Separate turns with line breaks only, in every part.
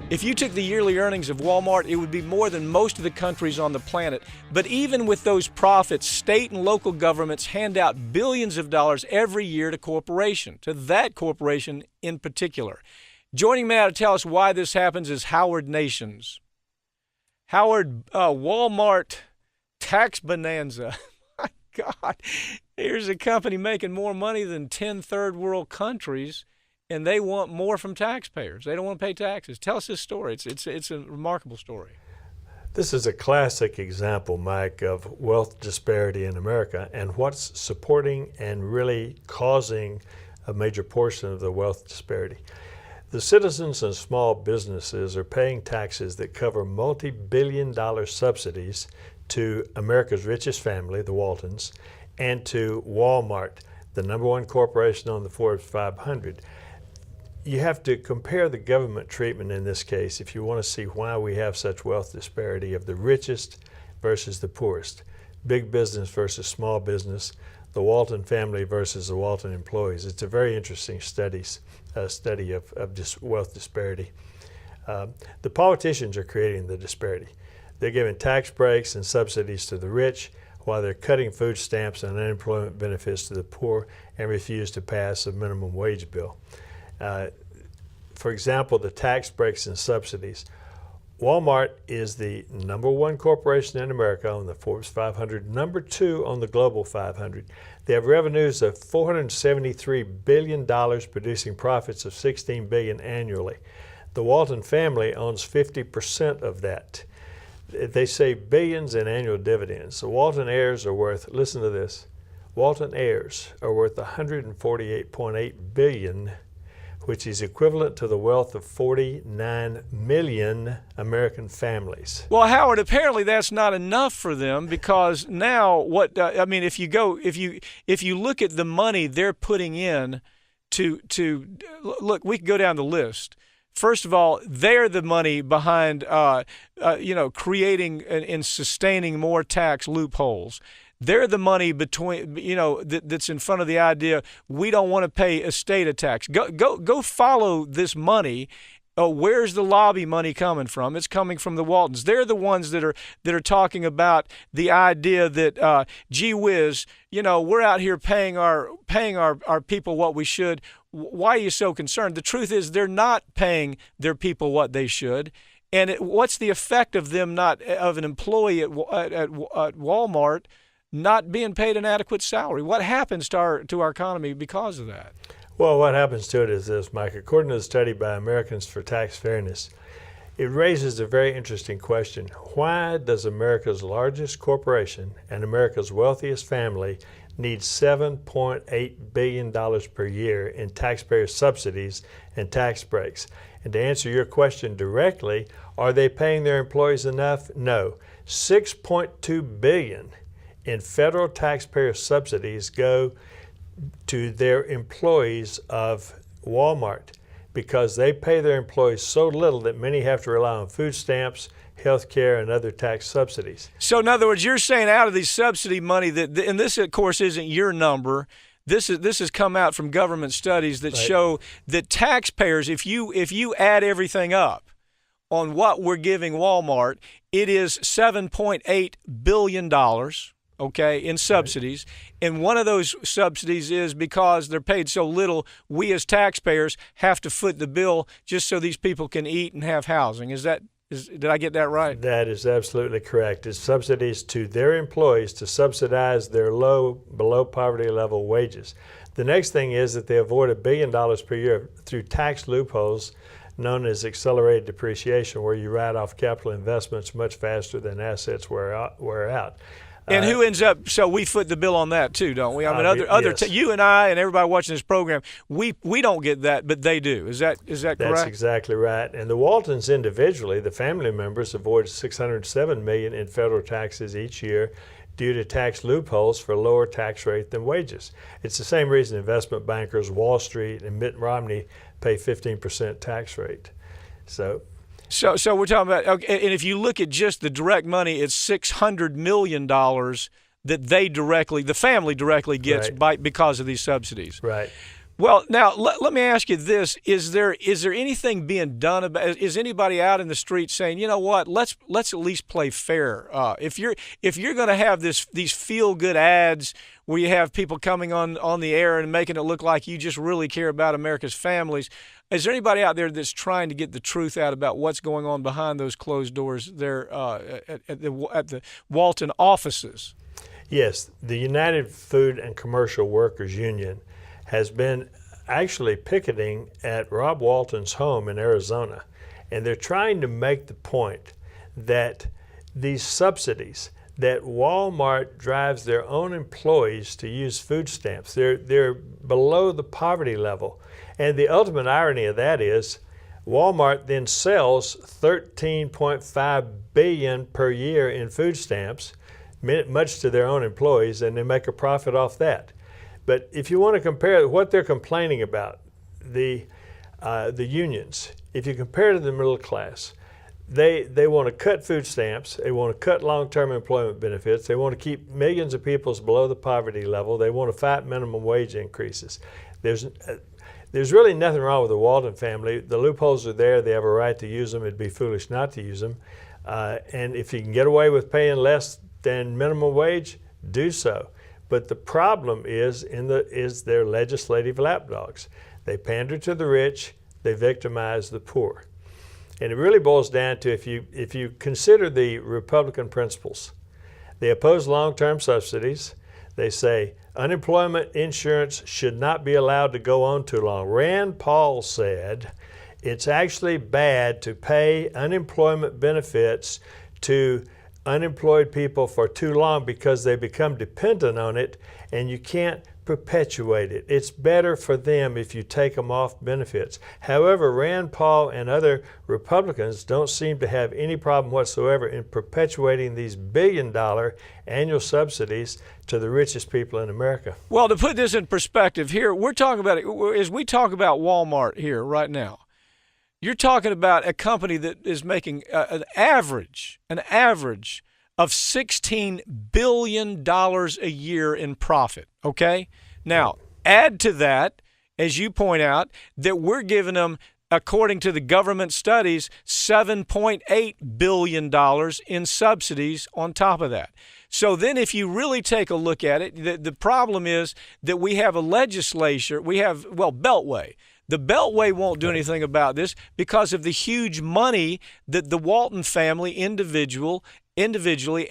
If you took the yearly earnings of Walmart, it would be more than most of the countries on the planet. But even with those profits, state and local governments hand out billions of dollars every year to that corporation in particular. Joining me now to tell us why this happens is Howard Nations. Howard, Walmart tax bonanza. My God, here's a company making more money than 10 third world countries, and they want more from taxpayers. They don't want to pay taxes. Tell us this story. It's a remarkable story.
This is a classic example, Mike, of wealth disparity in America and what's supporting and really causing a major portion of the wealth disparity. The citizens and small businesses are paying taxes that cover multi-billion-dollar subsidies to America's richest family, the Waltons, and to Walmart, the number one corporation on the Forbes 500. You have to compare the government treatment in this case if you want to see why we have such wealth disparity of the richest versus the poorest, big business versus small business, the Walton family versus the Walton employees. It's a very interesting study of this wealth disparity. The politicians are creating the disparity. They're giving tax breaks and subsidies to the rich while they're cutting food stamps and unemployment benefits to the poor and refuse to pass a minimum wage bill. For example, the tax breaks and subsidies. Walmart is the number one corporation in America on the Forbes 500, number two on the Global 500. They have revenues of $473 billion, producing profits of $16 billion annually. The Walton family owns 50% of that. They save billions in annual dividends. The Walton heirs are worth, listen to this, Walton heirs are worth $148.8 billion, which is equivalent to the wealth of 49 million American families.
Well, Howard, apparently that's not enough for them because now if you look at the money they're putting in to look, we can go down the list. First of all, they're the money behind creating and sustaining more tax loopholes. They're the money that's in front of the idea we don't want to pay estate tax. Go follow this money. Where's the lobby money coming from? It's coming from the Waltons. They're the ones that are talking about the idea that gee whiz, we're out here paying our people what we should. Why are you so concerned? The truth is they're not paying their people what they should. And what's the effect of them of an employee at Walmart not being paid an adequate salary? What happens to our economy because of that?
Well, what happens to it is this, Mike. According to a study by Americans for Tax Fairness, it raises a very interesting question. Why does America's largest corporation and America's wealthiest family need $7.8 billion per year in taxpayer subsidies and tax breaks? And to answer your question directly, are they paying their employees enough? No. $6.2 billion in federal taxpayer subsidies go to their employees of Walmart because they pay their employees so little that many have to rely on food stamps, health care, and other tax subsidies.
So in other words, you're saying out of these subsidy money, and this of course isn't your number, this has come out from government studies that show that taxpayers, if you add everything up on what we're giving Walmart, it is $7.8 billion. In subsidies. And one of those subsidies is because they're paid so little, we as taxpayers have to foot the bill just so these people can eat and have housing. Did I get that right?
That is absolutely correct. It's subsidies to their employees to subsidize their below poverty level wages. The next thing is that they avoid $1 billion per year through tax loopholes known as accelerated depreciation, where you write off capital investments much faster than assets wear out.
And who ends up? So we foot the bill on that too, don't we? I mean,
yes.
You and I and everybody watching this program, we don't get that, but they do. Is that correct?
That's exactly right. And the Waltons individually, the family members, avoid $607 million in federal taxes each year due to tax loopholes for lower tax rate than wages. It's the same reason investment bankers, Wall Street, and Mitt Romney pay 15% tax rate. So
we're talking about, okay, and if you look at just the direct money, it's $600 million that the family directly gets because of these subsidies.
Right.
Well, now let me ask you this: is there anything being done about? Is anybody out in the street saying, you know what? Let's at least play fair. If you're going to have these feel good ads where you have people coming on the air and making it look like you just really care about America's families, is there anybody out there that's trying to get the truth out about what's going on behind those closed doors there at the Walton offices?
Yes, the United Food and Commercial Workers Union has been actually picketing at Rob Walton's home in Arizona. And they're trying to make the point that these subsidies, that Walmart drives their own employees to use food stamps. They're below the poverty level. And the ultimate irony of that is Walmart then sells $13.5 billion per year in food stamps, much to their own employees, and they make a profit off that. But if you want to compare what they're complaining about, the unions, if you compare to the middle class, they want to cut food stamps, they want to cut long-term employment benefits, they want to keep millions of people below the poverty level, they want to fight minimum wage increases. There's really nothing wrong with the Walton family. The loopholes are there. They have a right to use them. It'd be foolish not to use them. And if you can get away with paying less than minimum wage, do so. But the problem is their legislative lapdogs. They pander to the rich, they victimize the poor. And it really boils down to if you consider the Republican principles, they oppose long-term subsidies. They say unemployment insurance should not be allowed to go on too long. Rand Paul said it's actually bad to pay unemployment benefits to unemployed people for too long because they become dependent on it and you can't perpetuate it. It's better for them if you take them off benefits. However, Rand Paul and other Republicans don't seem to have any problem whatsoever in perpetuating these billion-dollar annual subsidies to the richest people in America.
Well, to put this in perspective here, we're talking about it as we talk about Walmart here right now. You're talking about a company that is making an average of $16 billion a year in profit, okay? Now, add to that, as you point out, that we're giving them, according to the government studies, $7.8 billion in subsidies on top of that. So then if you really take a look at it, the problem is that we have a legislature, Beltway. The Beltway won't do anything about this because of the huge money that the Walton family individually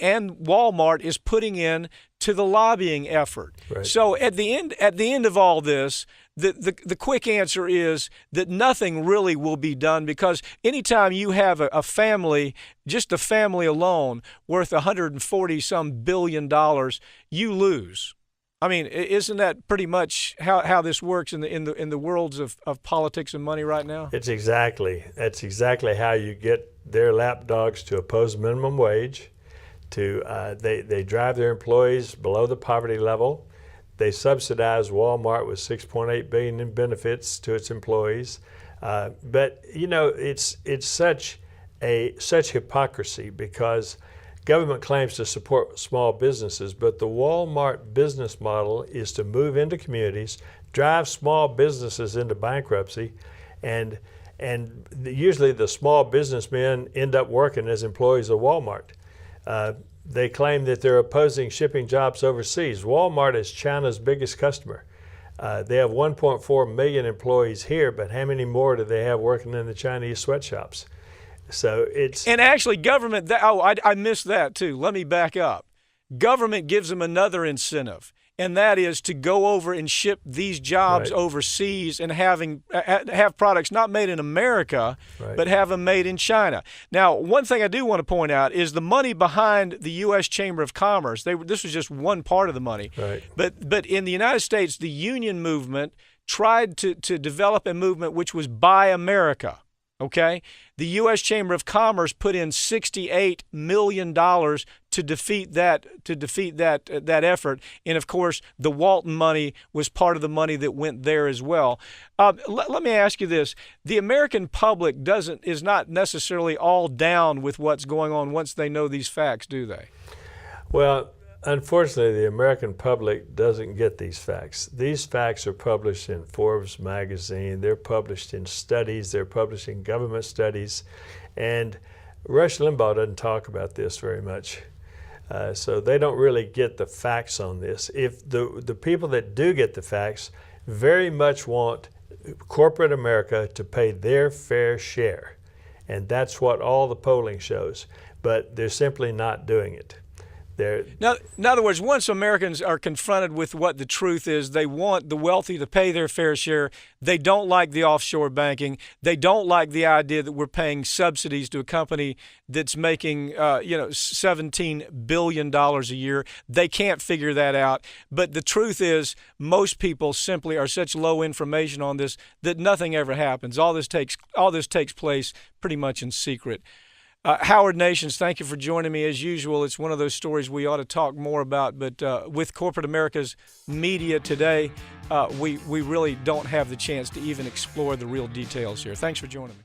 and Walmart is putting in to the lobbying effort.
Right.
So at the end of all this, the quick answer is that nothing really will be done because anytime you have a family, just a family alone, worth $140-some billion, you lose. I mean, isn't that pretty much how this works in the worlds of politics and money right now?
That's exactly how you get their lapdogs to oppose minimum wage. They drive their employees below the poverty level. They subsidize Walmart with $6.8 billion in benefits to its employees. But you know, it's such hypocrisy because government claims to support small businesses, but the Walmart business model is to move into communities, drive small businesses into bankruptcy, and usually the small businessmen end up working as employees of Walmart. They claim that they're opposing shipping jobs overseas. Walmart is China's biggest customer. They have 1.4 million employees here, but how many more do they have working in the Chinese sweatshops? So it's
and actually government. I missed that too. Let me back up. Government gives them another incentive, and that is to go over and ship these jobs overseas and have products not made in America, but have them made in China. Now, one thing I do want to point out is the money behind the U.S. Chamber of Commerce. This was just one part of the money.
Right.
But in the United States, the union movement tried to develop a movement which was Buy America. Okay, the U.S. Chamber of Commerce put in $68 million to defeat that effort, and of course, the Walton money was part of the money that went there as well. Let me ask you this: the American public is not necessarily all down with what's going on once they know these facts, do they?
Well, Unfortunately, the American public doesn't get these facts. These facts are published in Forbes magazine. They're published in studies. They're published in government studies. And Rush Limbaugh doesn't talk about this very much. So they don't really get the facts on this. If the people that do get the facts very much want corporate America to pay their fair share. And that's what all the polling shows. But they're simply not doing it.
Now, in other words, once Americans are confronted with what the truth is, they want the wealthy to pay their fair share. They don't like the offshore banking. They don't like the idea that we're paying subsidies to a company that's making, $17 billion a year. They can't figure that out. But the truth is, most people simply are such low information on this that nothing ever happens. All this takes place pretty much in secret. Howard Nations, thank you for joining me. As usual, it's one of those stories we ought to talk more about, but with corporate America's media today, we really don't have the chance to even explore the real details here. Thanks for joining me.